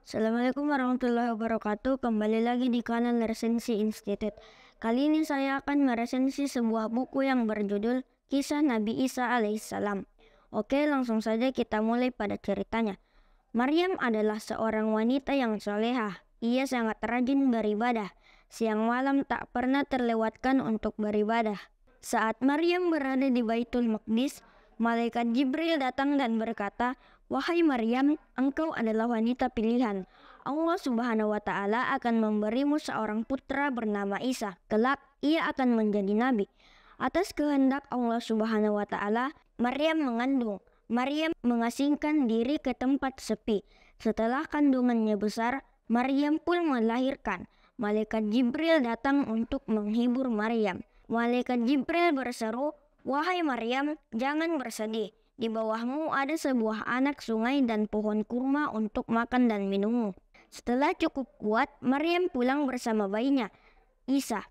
Assalamualaikum warahmatullahi wabarakatuh. Kembali lagi di kanal Resensi Institute. Kali ini saya akan meresensi sebuah buku yang berjudul Kisah Nabi Isa alaihissalam. Oke, langsung saja kita mulai pada ceritanya. Maryam adalah seorang wanita yang solehah. Ia sangat rajin beribadah. Siang malam tak pernah terlewatkan untuk beribadah. Saat Maryam berada di Baitul Maqdis, malaikat Jibril datang dan berkata, "Wahai Maryam, engkau adalah wanita pilihan. Allah Subhanahu wa Ta'ala akan memberimu seorang putra bernama Isa. Kelak ia akan menjadi nabi." Atas kehendak Allah Subhanahu wa Ta'ala, Maryam mengandung. Maryam mengasingkan diri ke tempat sepi. Setelah kandungannya besar, Maryam pun melahirkan. Malaikat Jibril datang untuk menghibur Maryam. Malaikat Jibril berseru, "Wahai Maryam, jangan bersedih. Di bawahmu ada sebuah anak sungai dan pohon kurma untuk makan dan minummu." Setelah cukup kuat, Maryam pulang bersama bayinya, Isa.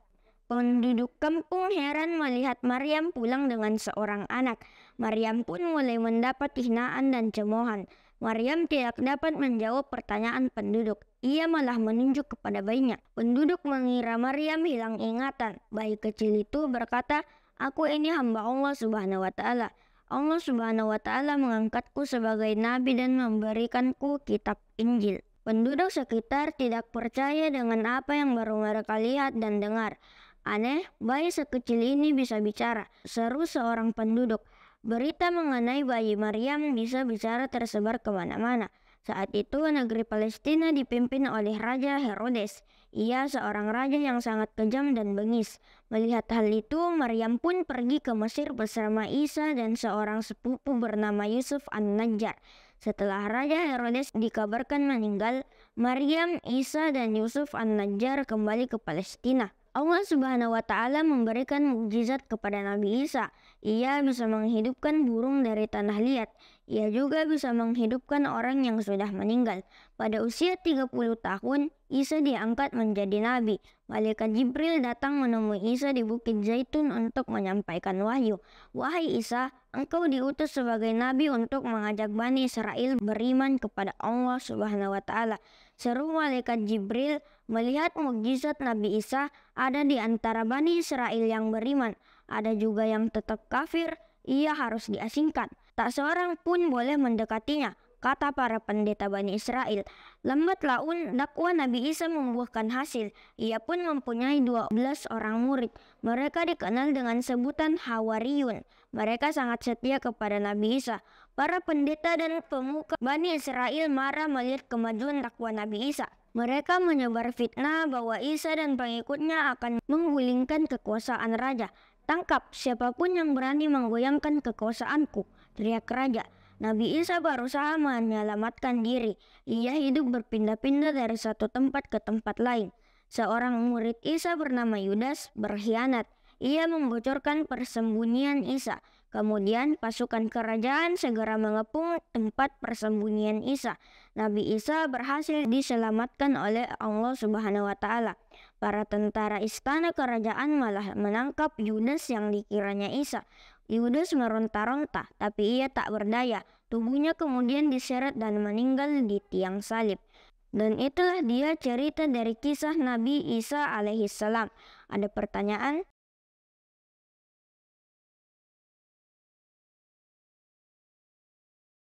Penduduk kampung heran melihat Maryam pulang dengan seorang anak. Maryam pun mulai mendapat hinaan dan cemoohan. Maryam tidak dapat menjawab pertanyaan penduduk. Ia malah menunjuk kepada bayinya. Penduduk mengira Maryam hilang ingatan. Bayi kecil itu berkata, "Aku ini hamba Allah Subhanahu wa Ta'ala. Allah Subhanahu wa Ta'ala mengangkatku sebagai nabi dan memberikanku kitab Injil." Penduduk sekitar tidak percaya dengan apa yang baru mereka lihat dan dengar. "Aneh, bayi sekecil ini bisa bicara," seru seorang penduduk. Berita mengenai bayi Maryam bisa bicara tersebar kemana-mana. Saat itu negeri Palestina dipimpin oleh Raja Herodes. Ia seorang raja yang sangat kejam dan bengis. Melihat hal itu, Maryam pun pergi ke Mesir bersama Isa dan seorang sepupu bernama Yusuf An-Najjar. Setelah Raja Herodes dikabarkan meninggal, Maryam, Isa, dan Yusuf An-Najjar kembali ke Palestina. Allah Subhanahu wa Ta'ala memberikan mukjizat kepada Nabi Isa. Ia bisa menghidupkan burung dari tanah liat. Ia juga bisa menghidupkan orang yang sudah meninggal. Pada usia 30 tahun, Isa diangkat menjadi nabi. Malaikat Jibril datang menemui Isa di Bukit Zaitun untuk menyampaikan wahyu. "Wahai Isa, engkau diutus sebagai nabi untuk mengajak Bani Israel beriman kepada Allah Subhanahu wa Ta'ala." Seru malaikat Jibril. Melihat mukjizat Nabi Isa, ada di antara Bani Israel yang beriman. Ada juga yang tetap kafir. Ia harus diasingkan. Tak seorang pun boleh mendekatinya, kata para pendeta Bani Israel. Lambat laun dakwah Nabi Isa membuahkan hasil. Ia pun mempunyai 12 orang murid. Mereka dikenal dengan sebutan Hawariyun. Mereka sangat setia kepada Nabi Isa. Para pendeta dan pemuka Bani Israel marah melihat kemajuan dakwah Nabi Isa. Mereka menyebar fitnah bahwa Isa dan pengikutnya akan menggulingkan kekuasaan raja. "Tangkap siapapun yang berani menggoyangkan kekuasaanku," teriak raja. Nabi Isa berusaha menyelamatkan diri. Ia hidup berpindah-pindah dari satu tempat ke tempat lain. Seorang murid Isa bernama Yudas berkhianat. Ia membocorkan persembunyian Isa. Kemudian pasukan kerajaan segera mengepung tempat persembunyian Isa. Nabi Isa berhasil diselamatkan oleh Allah Subhanahu wa Ta'ala. Para tentara istana kerajaan malah menangkap Yudas yang dikiranya Isa. Yudas meronta-ronta, tapi ia tak berdaya. Tubuhnya kemudian diseret dan meninggal di tiang salib. Dan itulah dia cerita dari kisah Nabi Isa alaihissalam. Ada pertanyaan?